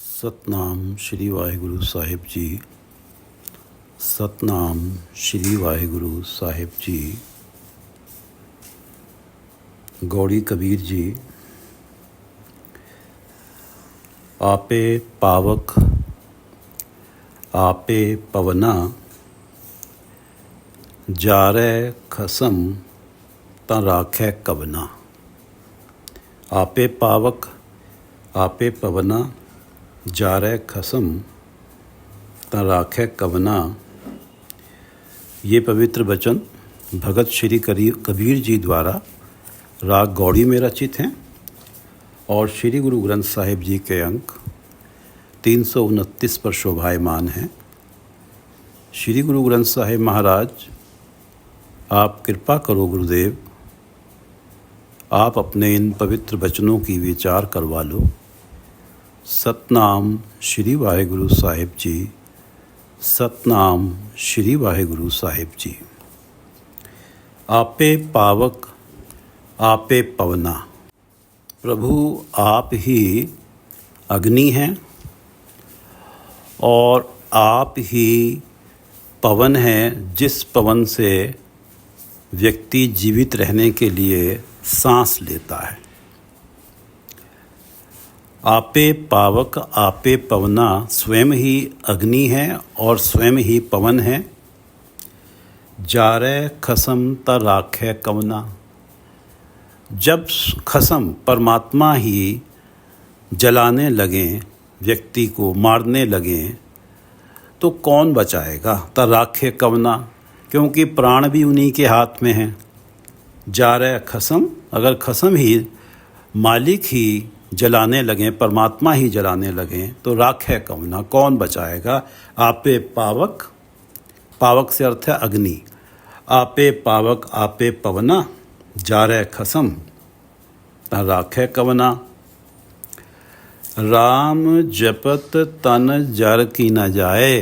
ਸਤਨਾਮ ਸ਼੍ਰੀ ਵਾਹਿਗੁਰੂ ਸਾਹਿਬ ਜੀ। ਸਤਨਾਮ ਸ਼੍ਰੀ ਵਾਹਿਗੁਰੂ ਸਾਹਿਬ ਜੀ। ਗੌੜੀ ਕਬੀਰ ਜੀ। ਆਪੇ ਪਾਵਕ ਆਪੇ ਪਵਨਾ, ਜਾਰੈ ਖਸਮ ਤਾਂ ਰਾਖੈ ਕਵਨਾ। आपे पावक आपे पवना, जारै खसम ता राखै कवना। ये पवित्र वचन भगत श्री कबीर जी द्वारा राग गौड़ी में रचित हैं और श्री गुरु ग्रंथ साहिब जी के अंक 329 पर शोभायमान हैं। श्री गुरु ग्रंथ साहिब महाराज, आप कृपा करो गुरुदेव, आप अपने इन पवित्र वचनों की विचार करवा लो। सतनाम श्री वाहिगुरु साहिब जी। सतनाम श्री वाहिगुरु साहिब जी। आपे पावक आपे पवना। प्रभु आप ही अग्नि हैं और आप ही पवन हैं, जिस पवन से व्यक्ति जीवित रहने के लिए सांस लेता है। आपे पावक आपे पवना, स्वयं ही अग्नि है और स्वयं ही पवन है। जारै खसम त राखै कवना। जब खसम परमात्मा ही जलाने लगें, व्यक्ति को मारने लगें, तो कौन बचाएगा? त राखै कवना, क्योंकि प्राण भी उन्हीं के हाथ में हैं। जारै खसम, अगर खसम ही मालिक ही जलाने लगें, परमात्मा ही जलाने लगें, तो राखै कवना, कौन बचाएगा? आपे पावक, पावक से अर्थ है अग्नि। आपे पावक आपे पवना, जारै खसम राखै कवना। राम जपत तन जर की न जाए,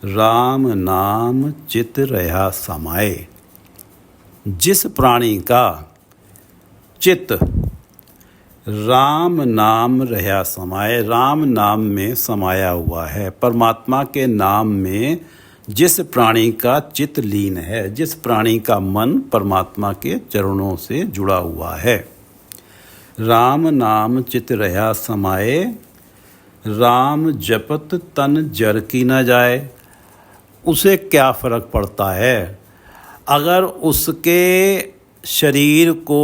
राम नाम चित रहा समाए। जिस प्राणी का चित्त राम नाम रहा समाए, राम नाम में समाया हुआ है, परमात्मा के नाम में जिस प्राणी का चित्त लीन है, जिस प्राणी का मन परमात्मा के चरणों से जुड़ा हुआ है, राम नाम चित्त रहा समाए, राम जपत तन जर की न जाए। उसे क्या फर्क पड़ता है अगर उसके शरीर को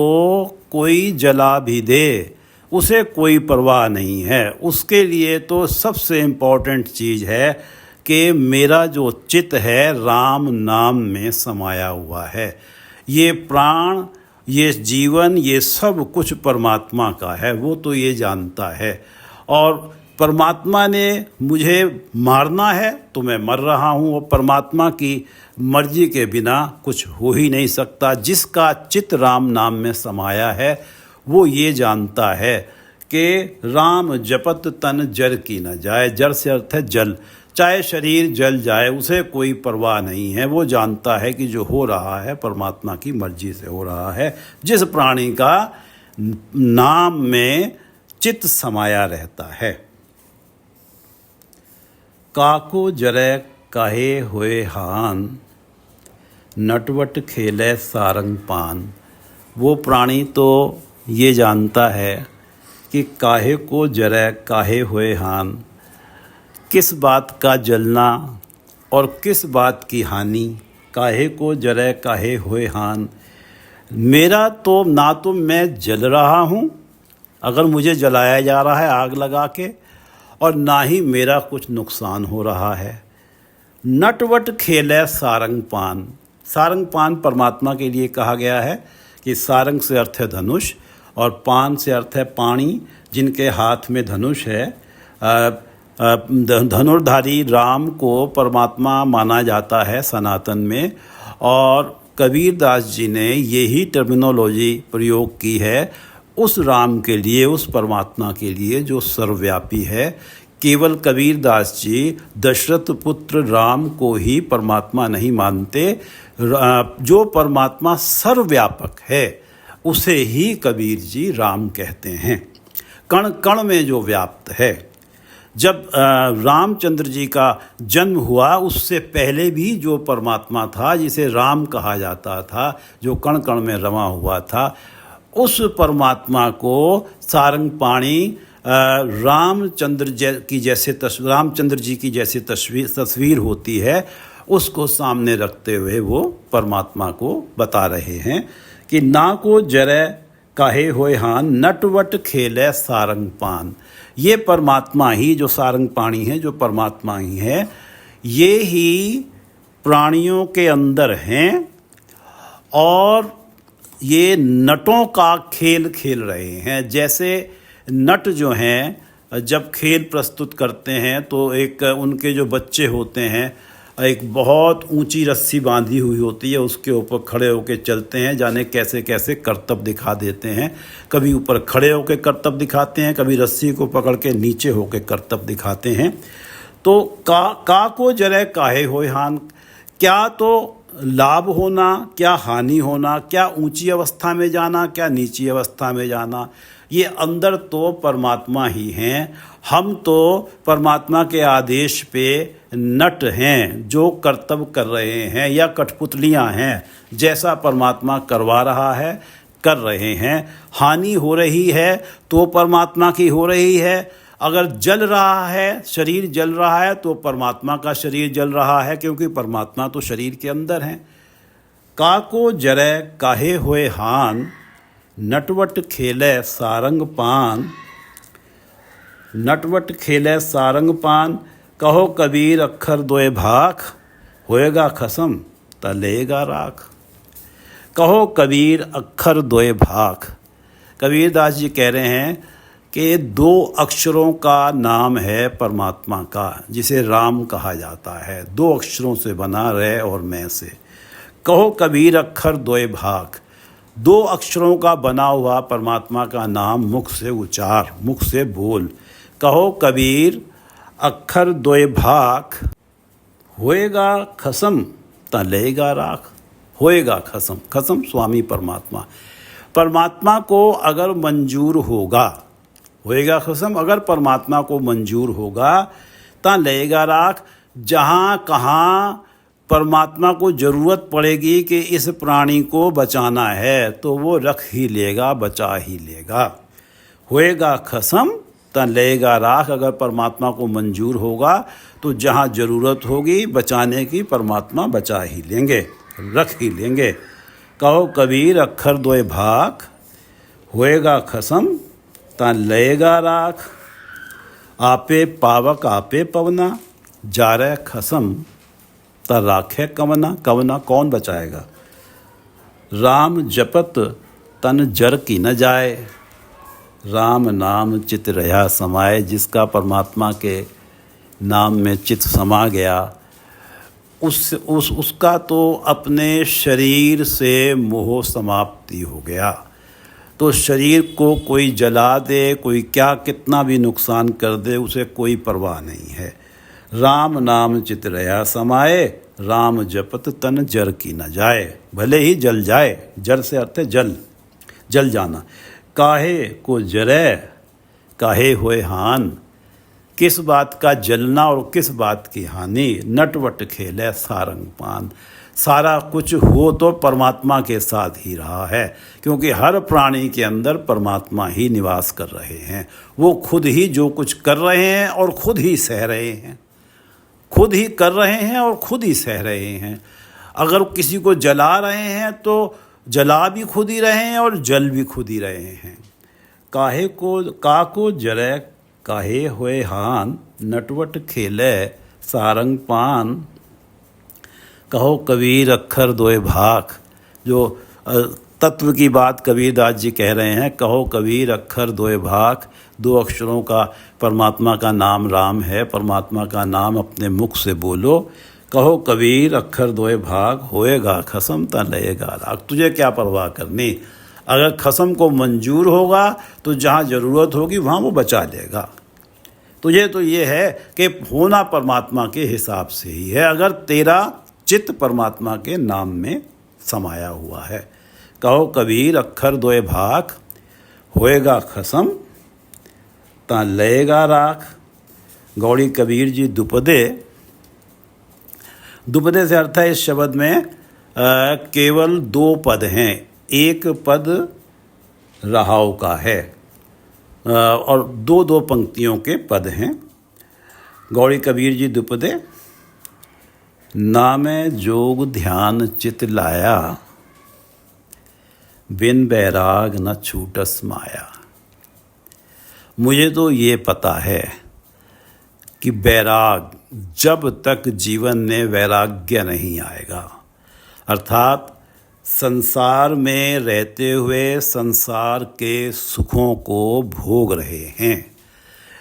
कोई जला भी दे, उसे कोई परवाह नहीं है। उसके लिए तो सबसे इम्पोर्टेंट चीज़ है कि मेरा जो चित्त है राम नाम में समाया हुआ है। ये प्राण, ये जीवन, ये सब कुछ परमात्मा का है, वो तो ये जानता है। और परमात्मा ने मुझे मारना है तो मैं मर रहा हूँ, और परमात्मा की मर्जी के बिना कुछ हो ही नहीं सकता। जिसका चित्त राम नाम में समाया है वो ये जानता है कि राम जपत तन जर की न जाए। जर से अर्थ है जल, चाहे शरीर जल जाए उसे कोई परवाह नहीं है। वो जानता है कि जो हो रहा है परमात्मा की मर्जी से हो रहा है। जिस प्राणी का नाम में चित्त समाया रहता है। काको जरै काहे होए हान, नटवट खेले सारंग पान। वो प्राणी तो ये जानता है कि काहे को जरै काहे होए हान, किस बात का जलना और किस बात की हानि। काहे को जरै काहे होए हान, मेरा तो ना तो मैं जल रहा हूँ, अगर मुझे जलाया जा रहा है आग लगा के, और ना ही मेरा कुछ नुकसान हो रहा है। नटवट खेले सारंग पान। सारंग पान परमात्मा के लिए कहा गया है कि सारंग से अर्थ है धनुष और पान से अर्थ है पाणी। जिनके हाथ में धनुष है, धनुर्धारी राम को परमात्मा माना जाता है सनातन में। और कबीरदास जी ने यही टर्मिनोलॉजी प्रयोग की है उस राम के लिए, उस परमात्मा के लिए जो सर्वव्यापी है। केवल कबीरदास जी दशरथ पुत्र राम को ही परमात्मा नहीं मानते। जो परमात्मा सर्वव्यापक है उसे ही कबीर जी राम कहते हैं। कण कण में जो व्याप्त है। जब रामचंद्र जी का जन्म हुआ उससे पहले भी जो परमात्मा था, जिसे राम कहा जाता था, जो कण कण में रमा हुआ था, उस परमात्मा को सारंगपाणी रामचंद्र जी की जैसे तस्वीर होती है, उसको सामने रखते हुए वो परमात्मा को बता रहे हैं कि ना को जरै काहे होए हान, नटवट खेले सारंगपान। ये परमात्मा ही, जो सारंगपाणी है, जो परमात्मा ही है, ये ही प्राणियों के अंदर हैं और ये नटों का खेल खेल रहे हैं। जैसे नट जो हैं जब खेल प्रस्तुत करते हैं तो एक उनके जो बच्चे होते हैं, एक बहुत ऊंची रस्सी बांधी हुई होती है, उसके ऊपर खड़े होकर चलते हैं, जाने कैसे कैसे करतब दिखा देते हैं। कभी ऊपर खड़े होकर करतब दिखाते हैं, कभी रस्सी को पकड़ के नीचे होकर करतब दिखाते हैं। तो का को जरे काहे होए हान, क्या तो लाभ होना, क्या हानि होना, क्या ऊंची अवस्था में जाना, क्या नीची अवस्था में जाना, ये अंदर तो परमात्मा ही हैं। हम तो परमात्मा के आदेश पे नट हैं जो कर्तव्य कर रहे हैं, या कठपुतलियां हैं, जैसा परमात्मा करवा रहा है कर रहे हैं। हानि हो रही है तो परमात्मा की हो रही है। अगर जल रहा है, शरीर जल रहा है, तो परमात्मा का शरीर जल रहा है, क्योंकि परमात्मा तो शरीर के अंदर है। काको जरै काहे होए हान, नटवट खेले सारंग पान। नटवट खेले सारंग पान, कहो कबीर अक्षर दोए भाख, होएगा खसम तलेगा राख। कहो कबीर अक्षर दोए भाख। कबीरदास जी कह रहे हैं कि 2 अक्षरों का नाम है परमात्मा का, जिसे राम कहा जाता है। 2 अक्षरों से बना, रे और मैं से। कहो कबीर अक्षर दोए भाख। 2 अक्षरों का बना हुआ परमात्मा का नाम मुख से उच्चार, मुख से बोल। कहो कबीर अक्षर दोए भाख, होएगा खसम तलेगा राख। होएगा खसम, खसम स्वामी परमात्मा। परमात्मा को अगर मंजूर होगा, होएगा खसम, अगर परमात्मा को मंजूर होगा ता लेगा राख। जहाँ कहाँ परमात्मा को ज़रूरत पड़ेगी कि इस प्राणी को बचाना है, तो वो रख ही लेगा, बचा ही लेगा। होएगा खसम ता लेगा राख। अगर परमात्मा को मंजूर होगा तो जहाँ ज़रूरत होगी बचाने की, परमात्मा बचा ही लेंगे, रख ही लेंगे। कहो कबीर अक्षर दोए भाख, होएगा खसम ता लेगा राख। आपे पावक आपे पवना, जारे खसम ता राखे कवना। कवना कौन बचाएगा। राम जपत तन जर की न जाए, राम नाम चित रहा समाए। जिसका परमात्मा के नाम में चित समा गया, उसका तो अपने शरीर से मोह समाप्ति हो गया। तो शरीर को कोई जला दे, कोई क्या कितना भी नुकसान कर दे, उसे कोई परवाह नहीं है। राम नाम चित रहा समाए, राम जपत तन जर की न जाए। भले ही जल जाए, जर से अर्थ है जल, जल जाना। काहे को जरे काहे होए हान, किस बात का जलना और किस बात की हानि। नटवट खेले सारंग पान। सारा कुछ हो तो परमात्मा के साथ ही रहा है, क्योंकि हर प्राणी के अंदर परमात्मा ही निवास कर रहे हैं। वो खुद ही जो कुछ कर रहे हैं और खुद ही सह रहे हैं, खुद ही कर रहे हैं और खुद ही सह रहे हैं। अगर किसी को जला रहे हैं तो जला भी खुद ही रहे हैं और जल भी खुद ही रहे हैं। काहे को काको जरे काहे होए हान, नटवट खेले सारंग पान। कहो कबीर अक्षर दोए भाख। जो तत्व की बात कबीरदास जी कह रहे हैं, कहो कबीर अक्षर दोए भाख। 2 अक्षरों का परमात्मा का नाम राम है, परमात्मा का नाम अपने मुख से बोलो। कहो कबीर अक्षर दोए भाग, होएगा खसम ता लेगा राख। तुझे क्या परवाह करनी। अगर खसम को मंजूर होगा तो जहाँ ज़रूरत होगी वहाँ वो बचा लेगा। तुझे तो ये है कि होना परमात्मा के हिसाब से ही है, अगर तेरा चित्त परमात्मा के नाम में समाया हुआ है। कहो कबीर अक्षर दोए भाख, होएगा खसम तां लएगा राख। गौड़ी कबीर जी दुपदे से अर्थ है इस शब्द में केवल 2 पद हैं। एक पद रहाव का है और 2 पंक्तियों के पद हैं। गौड़ी कबीर जी दुपदे, नामे जोग ध्यान चित लाया, बिन बैराग न छूटस माया। मुझे तो ये पता है कि बैराग, जब तक जीवन में वैराग्य नहीं आएगा, अर्थात संसार में रहते हुए संसार के सुखों को भोग रहे हैं,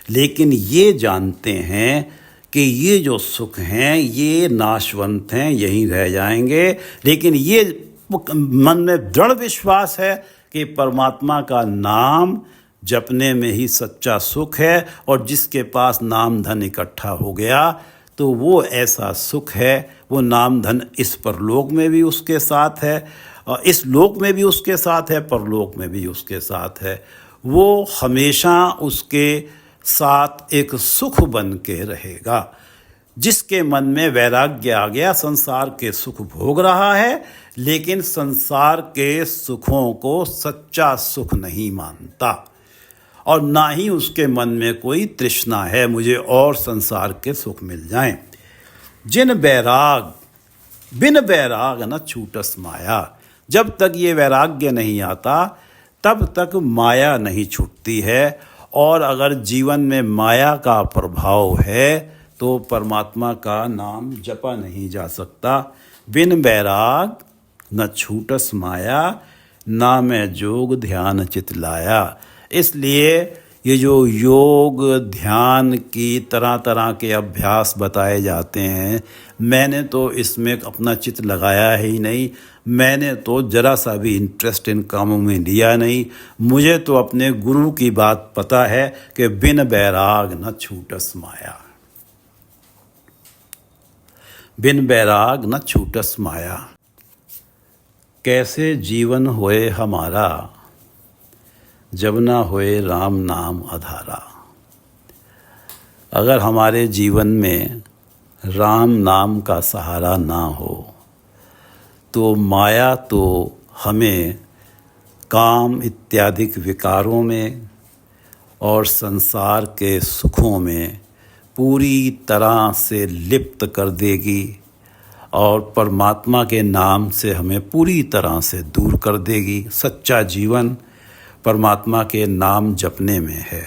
लेकिन ये जानते हैं कि ये जो सुख हैं ये नाशवंत हैं, यहीं रह जाएंगे, लेकिन ये मन में दृढ़ विश्वास है कि परमात्मा का नाम जपने में ही सच्चा सुख है, और जिसके पास नाम धन इकट्ठा हो गया तो वो ऐसा सुख है, वो नाम धन इस परलोक में भी उसके साथ है, और इस लोक में भी उसके साथ है, परलोक में भी उसके साथ है। वो हमेशा उसके साथ एक सुख बन के रहेगा। जिसके मन में वैराग्य आ गया, संसार के सुख भोग रहा है, लेकिन संसार के सुखों को सच्चा सुख नहीं मानता, और ना ही उसके मन में कोई तृष्णा है मुझे और संसार के सुख मिल जाएं। जिन बैराग, बिन बैराग न छूटस माया। जब तक ये वैराग्य नहीं आता तब तक माया नहीं छूटती है, और अगर जीवन में माया का प्रभाव है तो परमात्मा का नाम जपा नहीं जा सकता। बिन बैराग न छूटस माया, ना मैं जोग ध्यान चित लाया। इसलिए ये जो योग ध्यान की तरह तरह के अभ्यास बताए जाते हैं, मैंने तो इसमें अपना चित्त लगाया ही नहीं, मैंने तो जरा सा भी इंटरेस्ट इन कामों में लिया नहीं। मुझे तो अपने गुरु की बात पता है कि बिन बैराग न छूटस माया, बिन बैराग न छूटस माया। कैसे जीवन होए हमारा, जब ना होए राम नाम आधारा। अगर हमारे जीवन में राम नाम का सहारा ना हो तो माया तो हमें काम इत्यादि विकारों में और संसार के सुखों में पूरी तरह से लिप्त कर देगी, और परमात्मा के नाम से हमें पूरी तरह से दूर कर देगी। सच्चा जीवन परमात्मा के नाम जपने में है,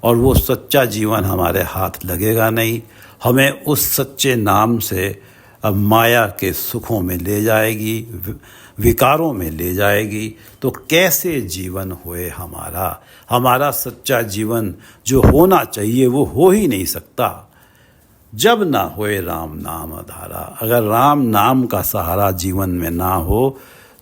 और वो सच्चा जीवन हमारे हाथ लगेगा नहीं। हमें उस सच्चे नाम से अब माया के सुखों में ले जाएगी, विकारों में ले जाएगी। तो कैसे जीवन होए हमारा, हमारा सच्चा जीवन जो होना चाहिए वो हो ही नहीं सकता जब ना होए राम नाम आधारा। अगर राम नाम का सहारा जीवन में ना हो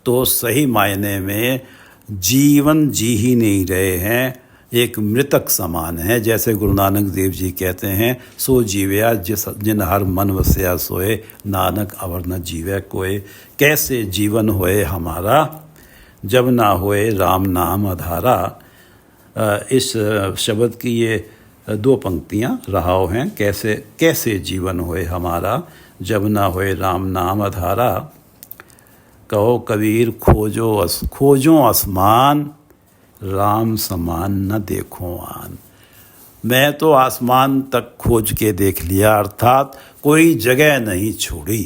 तो सही मायने में जीवन जी ही नहीं रहे हैं, एक मृतक समान है। जैसे गुरु नानक देव जी कहते हैं, सो जीवया जिन हर मन वसया सोए, नानक अवर न जीवे कोय। कैसे जीवन होए हमारा जब ना होए राम नाम आधारा। इस शब्द की ये 2 पंक्तियाँ रहाव हैं। कैसे जीवन होए हमारा जब ना होए राम नाम आधारा। कहो कबीर खोजो आसमान, राम समान न देखो आन। मैं तो आसमान तक खोज के देख लिया, अर्थात कोई जगह नहीं छोड़ी।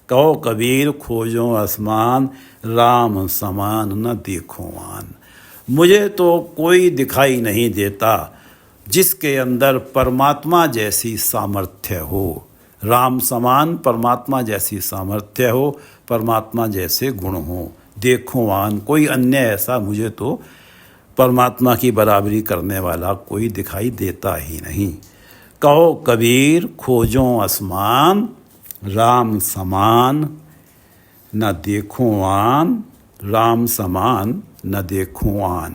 कहो कबीर खोजो आसमान, राम समान न देखो आन। मुझे तो कोई दिखाई नहीं देता जिसके अंदर परमात्मा जैसी सामर्थ्य हो, राम समान परमात्मा जैसी सामर्थ्य हो, परमात्मा जैसे गुण हो। देखो आन, कोई अन्य ऐसा मुझे तो परमात्मा की बराबरी करने वाला कोई दिखाई देता ही नहीं। कहो कबीर खोजो आसमान, राम समान न देखो आन, राम समान न देखो आन।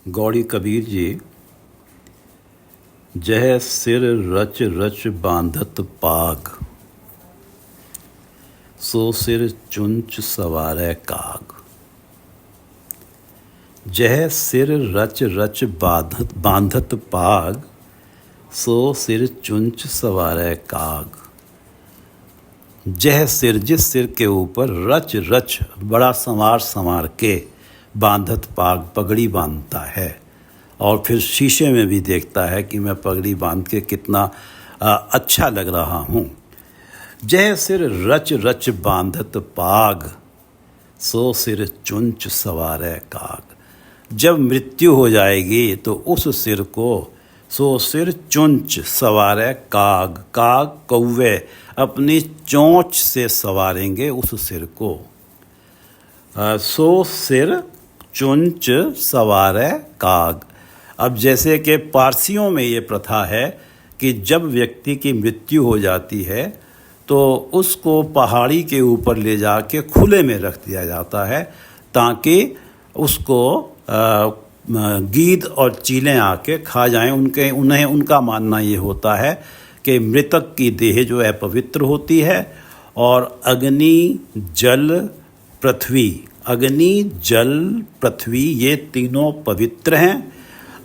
गौड़ी कबीर जी, जह सिर रच रच बांधत पाग, सो सिर चुंच सवारे काग। जह सिर रच रच बांधत बांधत पाग, सो सिर चुंच सवारै काग। जह सिर, जिस सिर के ऊपर रच रच बड़ा संवार संवार के बांधत पाग, पगड़ी बांधता है और फिर शीशे में भी देखता है कि मैं पगड़ी बांध के कितना अच्छा लग रहा हूँ। जह सिर रच रच बांधत पाग, सो सिर चुंच सवारै काग। जब मृत्यु हो जाएगी तो उस सिर को, सो सिर चुंच सवारै काग, काग कौवे अपनी चोंच से सवारेंगे उस सिर को। सो सिर चुंच सवारै काग। अब जैसे कि पारसियों में ये प्रथा है कि जब व्यक्ति की मृत्यु हो जाती है तो उसको पहाड़ी के ऊपर ले जाके खुले में रख दिया जाता है ताकि उसको गीद और चीलें आके खा जाएं। उनका मानना ये होता है कि मृतक की देह जो है पवित्र होती है और अग्नि जल पृथ्वी ये तीनों पवित्र हैं।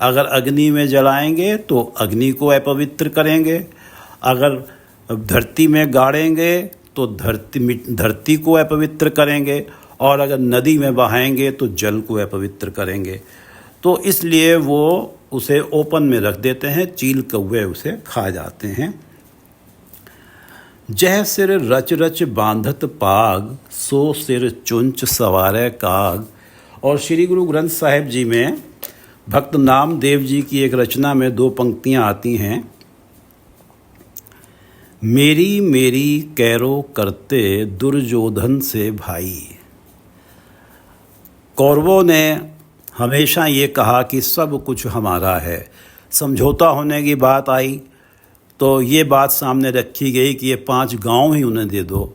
अगर अग्नि में जलाएंगे तो अग्नि को अपवित्र करेंगे, अगर धरती में गाड़ेंगे तो धरती को अपवित्र करेंगे और अगर नदी में बहाएंगे तो जल को अपवित्र करेंगे। तो इसलिए वो उसे ओपन में रख देते हैं, चील कौवे उसे खा जाते हैं। जह सिर रच रच बांधत पाग, सो सिर चुंच सवारै काग। और श्री गुरु ग्रंथ साहिब जी में भक्त नामदेव जी की एक रचना में 2 पंक्तियां आती हैं। मेरी मेरी कैरो करते दुर्योधन से भाई। कौरवों ने हमेशा ये कहा कि सब कुछ हमारा है। समझौता होने की बात आई तो ये बात सामने रखी गई कि ये 5 गांव ही उन्हें दे दो।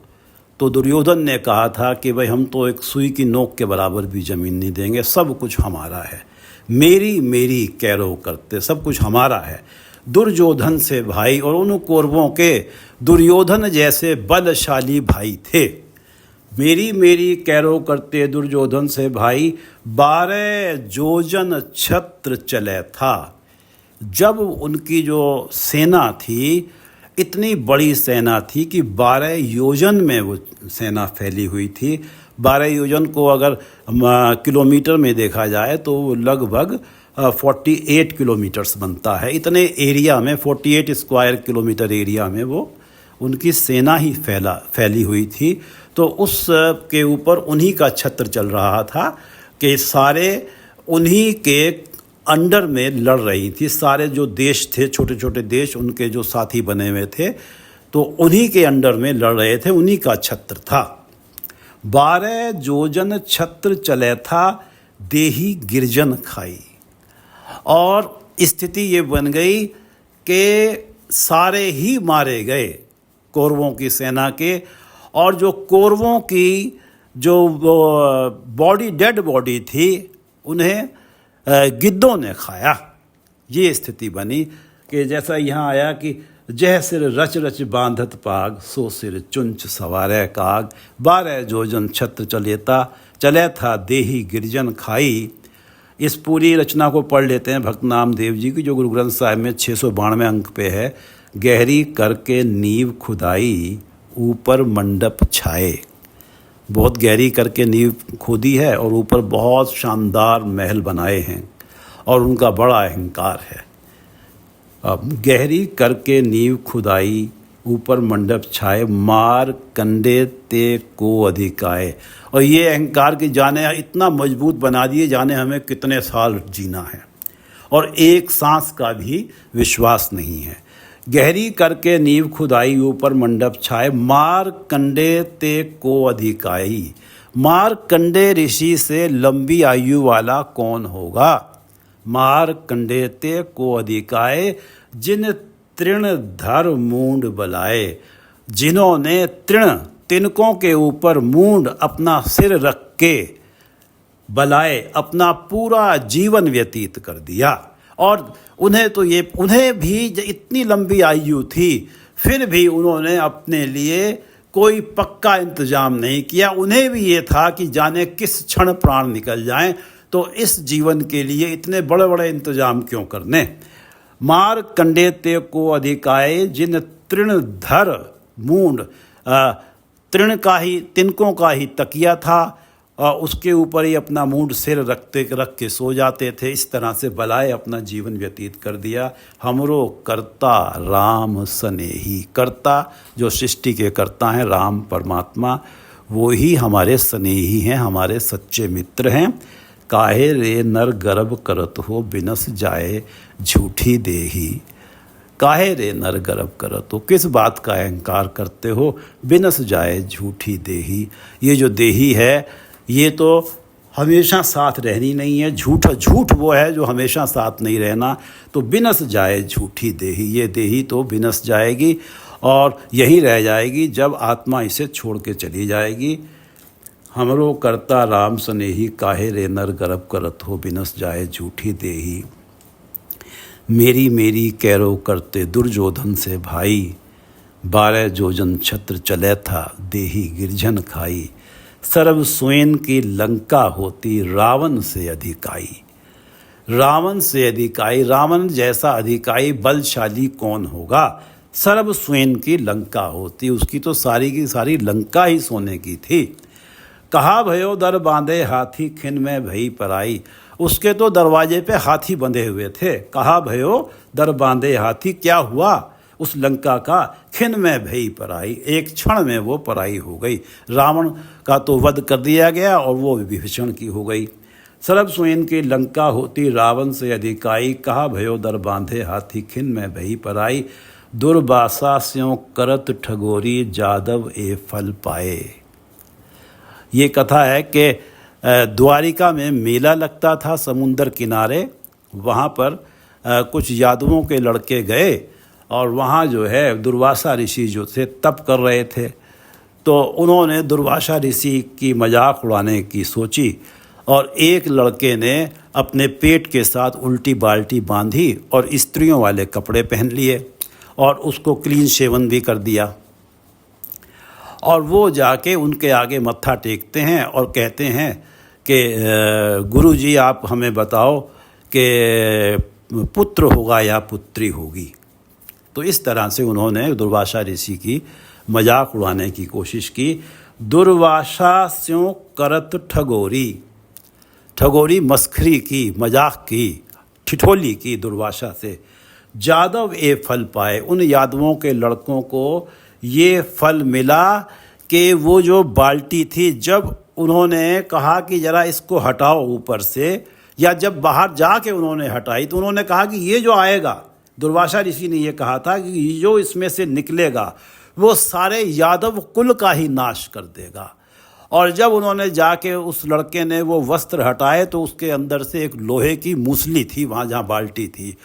तो दुर्योधन ने कहा था कि भाई हम तो एक सुई की नोक के बराबर भी ज़मीन नहीं देंगे, सब कुछ हमारा है। मेरी मेरी कैरो करते, सब कुछ हमारा है। दुर्योधन से भाई, और उन कौरवों के दुर्योधन जैसे बलशाली भाई थे। मेरी मेरी कैरो करते दुर्योधन से भाई, 12 योजन छत्र चले था। जब उनकी जो सेना थी, इतनी बड़ी सेना थी कि 12 योजन में वो सेना फैली हुई थी। 12 योजन को अगर किलोमीटर में देखा जाए तो लगभग 48 किलोमीटर्स बनता है। इतने एरिया में 48 स्क्वायर किलोमीटर एरिया में वो उनकी सेना ही फैली हुई थी। तो उस के ऊपर उन्हीं का छत्र चल रहा था कि सारे उन्हीं के अंडर में लड़ रही थी। सारे जो देश थे, छोटे छोटे देश, उनके जो साथी बने हुए थे, तो उन्हीं के अंडर में लड़ रहे थे, उन्हीं का छत्र था। 12 योजन छत्र चले था, देही गिरजन खाई। और स्थिति ये बन गई कि सारे ही मारे गए कौरवों की सेना के, और जो कौरवों की जो डेड बॉडी थी उन्हें गिद्धों ने खाया। ये स्थिति बनी कि जैसा यहाँ आया कि जह सिर रच रच बांधत पाग, सो सिर चुंच सवारै काग। 12 योजन छत्र चले था, देही गिरजन खाई। इस पूरी रचना को पढ़ लेते हैं भक्त नामदेव जी की, जो गुरु ग्रंथ साहिब में 692 अंक पे है। गहरी करके नींव खुदाई, ऊपर मंडप छाए। बहुत गहरी करके नींव खोदी है और ऊपर बहुत शानदार महल बनाए हैं और उनका बड़ा अहंकार है। अब गहरी करके नींव खुदाई, ऊपर मंडप छाए, मार कंडे ते को अधिकाए। और ये अहंकार की जाने इतना मजबूत बना दिए, जाने हमें कितने साल जीना है और एक सांस का भी विश्वास नहीं है। गहरी करके नींव खुदाई, ऊपर मंडप छाए, मार कंडे ते को अधिकाई। मार कंडे ऋषि से लंबी आयु वाला कौन होगा। मार कंडे ते को अधिकाए, जिन तृण धर मूंड बलाए। जिन्होंने तिनकों के ऊपर मूंड अपना सिर रख के बलाए, अपना पूरा जीवन व्यतीत कर दिया। और उन्हें भी इतनी लंबी आयु थी, फिर भी उन्होंने अपने लिए कोई पक्का इंतजाम नहीं किया। उन्हें भी ये था कि जाने किस क्षण प्राण निकल जाएं, तो इस जीवन के लिए इतने बड़े बड़े इंतजाम क्यों करने। मार कंडे ते को अधिकाए जिन तृण धर मूंड, तृण का ही, तिनकों का ही तकिया था और उसके ऊपर ही अपना मूंड सिर रख के सो जाते थे। इस तरह से बलाए अपना जीवन व्यतीत कर दिया। हमरो कर्ता राम स्नेही, कर्ता जो सृष्टि के कर्ता हैं राम परमात्मा, वो ही हमारे स्नेही हैं, हमारे सच्चे मित्र हैं। काहे रे नर गर्भ करत हो बिनस जाए झूठी देही। काहे रे नर गर्भ करत हो, किस बात का अहंकार करते हो, बिनस जाए झूठी देही। ये जो देही है ये तो हमेशा साथ रहनी नहीं है, झूठ वो है जो हमेशा साथ नहीं रहना। तो बिनस जाए झूठी देही, ये देही तो बिनस जाएगी और यहीं रह जाएगी जब आत्मा इसे छोड़ के चली जाएगी। हमरो कर्ता राम स्नेही, काहे रे नर गर्भ करत हो बिनस जाए झूठी देही। मेरी मेरी कैरो करते दुर्योधन से भाई, 12 जोजन छत्र चले था देही गिरजन खाई। सर्व स्वयं की लंका होती रावण से अधिकाई। रावण से अधिकाई, रावण जैसा अधिकाई बलशाली कौन होगा। सर्व स्वयं की लंका होती, उसकी तो सारी की सारी लंका ही सोने की थी। कहा भयो दर बांधे हाथी खिन में भई पराई, उसके तो दरवाजे पे हाथी बंधे हुए थे। कहा भयो दर बांधे हाथी, क्या हुआ उस लंका का, खिन में भई पराई, एक क्षण में वो पराई हो गई। रावण का तो वध कर दिया गया और वो विभीषण की हो गई। सर्व स्वयं की लंका होती रावण से अधिकाई, कहा भयो दर बांधे हाथी खिन में भई पराई। दुर्वासा स्यों करत ठगोरी जादव ए फल पाए। ये कथा है कि द्वारिका में मेला लगता था समुंदर किनारे। वहाँ पर कुछ यादवों के लड़के गए और वहाँ जो है दुर्वासा ऋषि जो थे तप कर रहे थे। तो उन्होंने दुर्वासा ऋषि की मजाक उड़ाने की सोची और एक लड़के ने अपने पेट के साथ उल्टी बाल्टी बांधी और स्त्रियों वाले कपड़े पहन लिए और उसको क्लीन शेवन भी कर दिया। और वो जाके उनके आगे मत्था टेकते हैं और कहते हैं कि गुरुजी आप हमें बताओ कि पुत्र होगा या पुत्री होगी। तो इस तरह से उन्होंने दुर्वासा ऋषि की मजाक उड़ाने की कोशिश की। दुर्वासा स्यों करत ठगोरी, ठगोरी मस्खरी की, मजाक की, ठिठोली की दुर्वासा से। जादव ए फल पाए, उन यादवों के लड़कों को ये फल मिला कि वो जो बाल्टी थी, जब उन्होंने कहा कि ज़रा इसको हटाओ ऊपर से, या जब बाहर जाके उन्होंने हटाई तो उन्होंने कहा कि ये जो आएगा, दुर्वासा ऋषि ने ये कहा था कि जो इसमें से निकलेगा वो सारे यादव कुल का ही नाश कर देगा। और जब उन्होंने जाके उस लड़के ने वो वस्त्र हटाए तो उसके अंदर से एक लोहे की मूसली थी वहाँ जहाँ बाल्टी थी,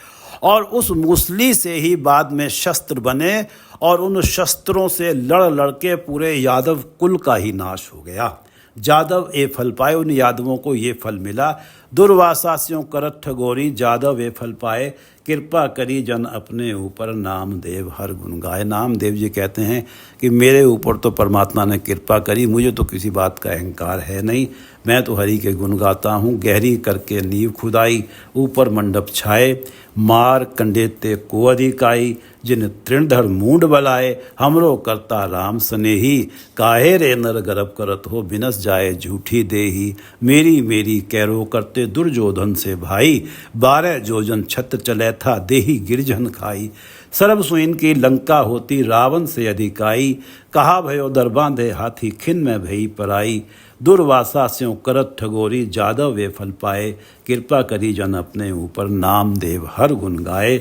और उस मूसली से ही बाद में शस्त्र बने और उन शस्त्रों से लड़ के पूरे यादव कुल का ही नाश हो गया। जादव ए फल पाए, उन यादवों को ये फल मिला। दुर्वासा स्यों करत ठगोरी जादव ए फल पाए, कृपा करी जन अपने ऊपर नामदेव हर गुण गाए। नामदेव जी कहते हैं कि मेरे ऊपर तो परमात्मा ने कृपा करी, मुझे तो किसी बात का अहंकार है नहीं, मैं तो हरि के गुण गाता हूँ। गहरी करके नींव खुदाई, ऊपर मंडप छाए, मार कंडे ते को अधिकाई, जिन तृणधर मूंड बलाए। हमरो करता राम स्नेही, काहे रे नर गर्भ करत हो बिनस जाए झूठी देही। मेरी मेरी कैरो करते दुर्योधन से भाई, 12 जोजन छत्र चले था देही गिरजन खाई। सर्व सुइन की लंका होती रावण से अधिकाई, कहा भयो दर बांधे हाथी खिन में भई पराई। दुर्वासा स्यों करत ठगोरी जादव वे फल पाए, कृपा करी जन अपने ऊपर नामदेव हर गुण गाए।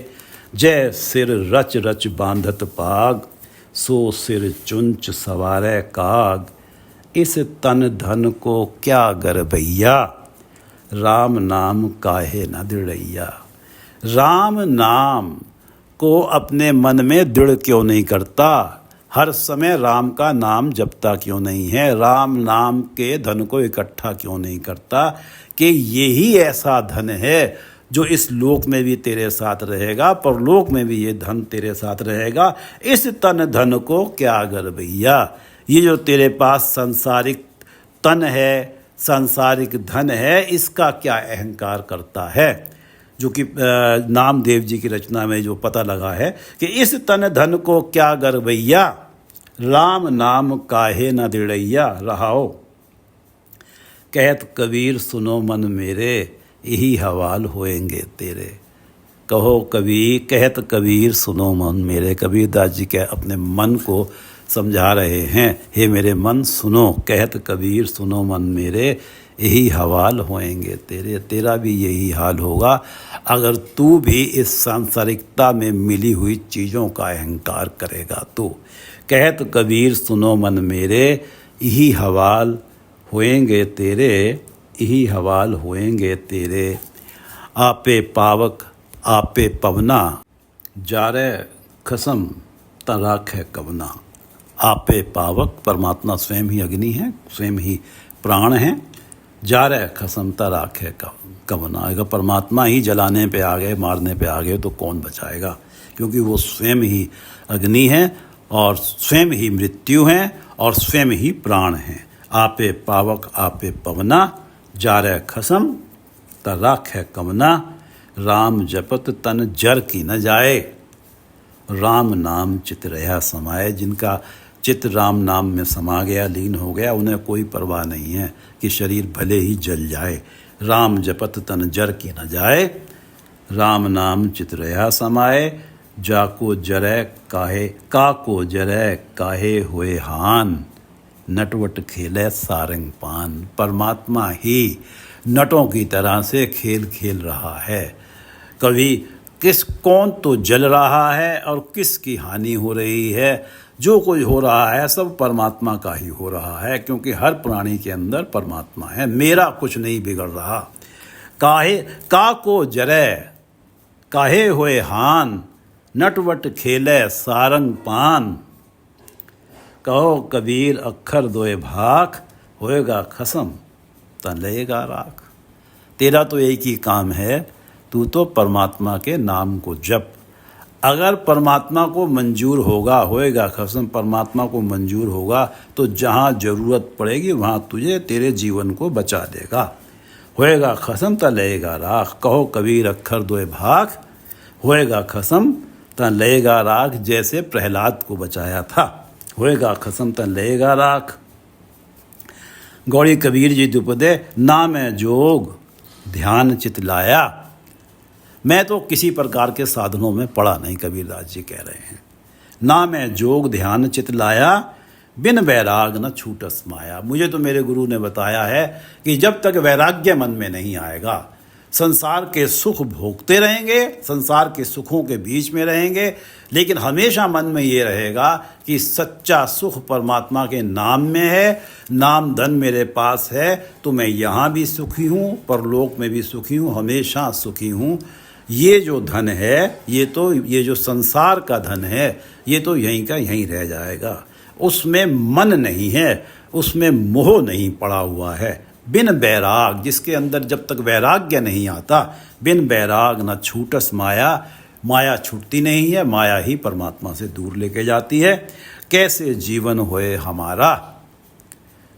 जय सिर रच रच बांधत पाग, सो सिर चुंच सवारे काग। इस तन धन को क्या गरबैया, राम नाम काहे न दृढ़ैया। राम नाम को अपने मन में दृढ़ क्यों नहीं करता, हर समय राम का नाम जपता क्यों नहीं है, राम नाम के धन को इकट्ठा क्यों नहीं करता कि यही ऐसा धन है जो इस लोक में भी तेरे साथ रहेगा, परलोक में भी ये धन तेरे साथ रहेगा। इस तन धन को क्या गर भैया, ये जो तेरे पास सांसारिक तन है, सांसारिक धन है, इसका क्या अहंकार करता है। जो कि नामदेव जी की रचना में जो पता लगा है कि इस तन धन को क्या गर्वैया, राम नाम काहे न दिड़ैया रहाओ। कहत कबीर सुनो मन मेरे, यही हवाल होएंगे तेरे। कहो कबीर, कहत कबीर सुनो मन मेरे। कबीरदास जी के अपने मन को समझा रहे हैं, हे मेरे मन सुनो। कहत कबीर सुनो मन मेरे, यही हवाल होएंगे तेरे। तेरा भी यही हाल होगा अगर तू भी इस सांसारिकता में मिली हुई चीज़ों का अहंकार करेगा तो। कहत कबीर सुनो मन मेरे, यही हवाल होएंगे तेरे, यही हवाल होएंगे तेरे। आपे पावक आपे पवना, जारे खसम त राखे कवना। आपे पावक, परमात्मा स्वयं ही अग्नि है, स्वयं ही प्राण है। जारे खसम त राखे कवना। अगर परमात्मा ही जलाने पे आ गए, मारने पे आ गए तो कौन बचाएगा, क्योंकि वो स्वयं ही अग्नि है और स्वयं ही मृत्यु है और स्वयं ही प्राण है। आपे पावक आपे पवना, जारे खसम त राखे कवना। राम जपत तन जर की न जाए, राम नाम चित रहा समाए। जिनका चित राम नाम में समा गया, लीन हो गया, उन्हें कोई परवाह नहीं है कि शरीर भले ही जल जाए। राम जपत तन जर की न जाए, राम नाम चित रहा समाए। जाको जरै काहे, काको जरै काहे होए हान, नटवट खेले सारंग पान। परमात्मा ही नटों की तरह से खेल खेल रहा है। कभी कौन तो जल रहा है और किसकी हानि हो रही है। जो कुछ हो रहा है सब परमात्मा का ही हो रहा है, क्योंकि हर प्राणी के अंदर परमात्मा है। मेरा कुछ नहीं बिगड़ रहा। काहे का को जरे काहे होए हान, नटवट खेले सारंग पान। कहो कबीर अक्षर दोए भाख, होएगा खसम त लेगा राख। तेरा तो एक ही काम है, तू तो परमात्मा के नाम को जप। अगर परमात्मा को मंजूर होगा, होएगा खसम, परमात्मा को मंजूर होगा तो जहाँ ज़रूरत पड़ेगी वहाँ तुझे तेरे जीवन को बचा देगा। होएगा खसम त लेगा राख। कहो कबीर अक्षर दोए भाख, होएगा खसम त लेगा राख। जैसे प्रहलाद को बचाया था, होएगा खसम त लेगा राख। गौड़ी कबीर जी दुपदे, ना मैं जोग ध्यान चित लाया। मैं तो किसी प्रकार के साधनों में पड़ा नहीं, कबीरदास जी कह रहे हैं। ना मैं जोग ध्यान चित लाया, बिन वैराग न छूटस माया। मुझे तो मेरे गुरु ने बताया है कि जब तक वैराग्य मन में नहीं आएगा, संसार के सुख भोगते रहेंगे, संसार के सुखों के बीच में रहेंगे, लेकिन हमेशा मन में ये रहेगा कि सच्चा सुख परमात्मा के नाम में है। नाम धन मेरे पास है तो मैं यहाँ भी सुखी हूँ, परलोक में भी सुखी हूँ, हमेशा सुखी हूँ। ये जो धन है, ये जो संसार का धन है, ये तो यहीं का यहीं रह जाएगा। उसमें मन नहीं है, उसमें मोह नहीं पड़ा हुआ है। बिन बैराग, जिसके अंदर जब तक वैराग्य नहीं आता, बिन बैराग न छूटस माया। माया छूटती नहीं है, माया ही परमात्मा से दूर लेके जाती है। कैसे जीवन होए हमारा,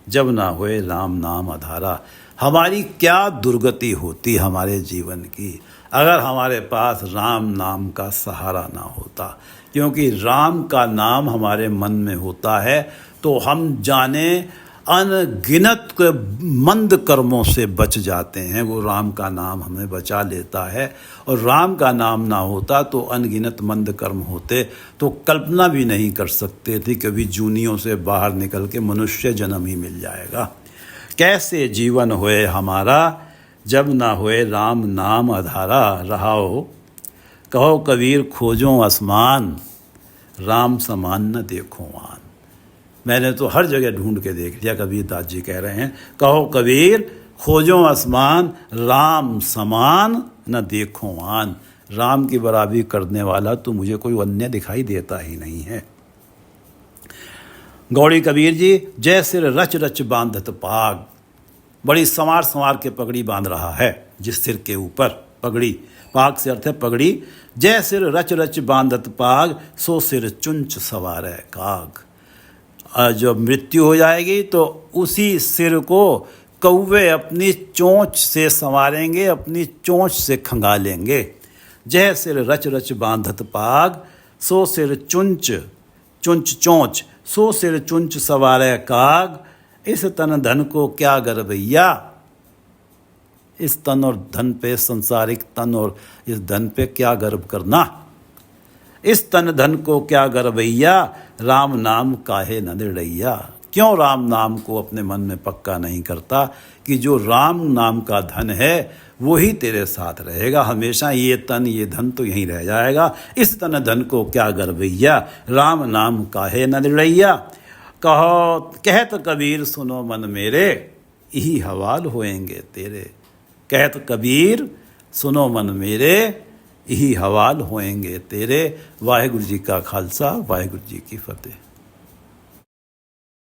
जब ना होए राम नाम आधारा। हमारी क्या दुर्गति होती हमारे जीवन की अगर हमारे पास राम नाम का सहारा ना होता। क्योंकि राम का नाम हमारे मन में होता है तो हम जाने अनगिनत मंद कर्मों से बच जाते हैं। वो राम का नाम हमें बचा लेता है। और राम का नाम ना होता तो अनगिनत मंद कर्म होते तो कल्पना भी नहीं कर सकते थे कभी जूनियों से बाहर निकल के मनुष्य जन्म ही मिल जाएगा। कैसे जीवन होए हमारा, जब ना होए राम नाम आधारा। रहाओ कहो कबीर खोजो आसमान, राम समान न देखो आन। मैंने तो हर जगह ढूंढ के देख लिया, कबीरदास जी कह रहे हैं। कहो कबीर खोजो आसमान, राम समान न देखो आन। राम की बराबरी करने वाला तो मुझे कोई अन्य दिखाई देता ही नहीं है। गौड़ी कबीर जी, जय सिर रच रच बांधत पाग। बड़ी संवार संवार के पगड़ी बांध रहा है जिस सिर के ऊपर पगड़ी, पाग से अर्थ है पगड़ी। जय सिर रच रच बांधत पाग, सो सिर चुंच सवार है काग। जब मृत्यु हो जाएगी तो उसी सिर को कौवे अपनी चोंच से संवारेंगे, अपनी चोंच से खंगालेंगे। जह सिर रच रच बांधत पाग, सो सिर चुंच चुंच चोंच, सो सिर चुंच सवारे काग। इस तन धन को क्या गर्वैया, इस तन और धन पे, संसारिक तन और इस धन पे क्या गर्व करना। इस तन धन को क्या गर्वैया, राम नाम काहे न निड़ैया। क्यों राम नाम को अपने मन में पक्का नहीं करता कि जो राम नाम का धन है वही तेरे साथ रहेगा हमेशा। ये तन ये धन तो यहीं रह जाएगा। इस तन धन को क्या गर्वैया, राम नाम काहे न निड़ैया। कहो कहत कबीर सुनो मन मेरे, यही हवाल होएंगे तेरे। कहत कबीर सुनो मन मेरे, यही हवाल होएंगे तेरे। वाहिगुरु जी का खालसा, वाहिगुरु जी की फतेह।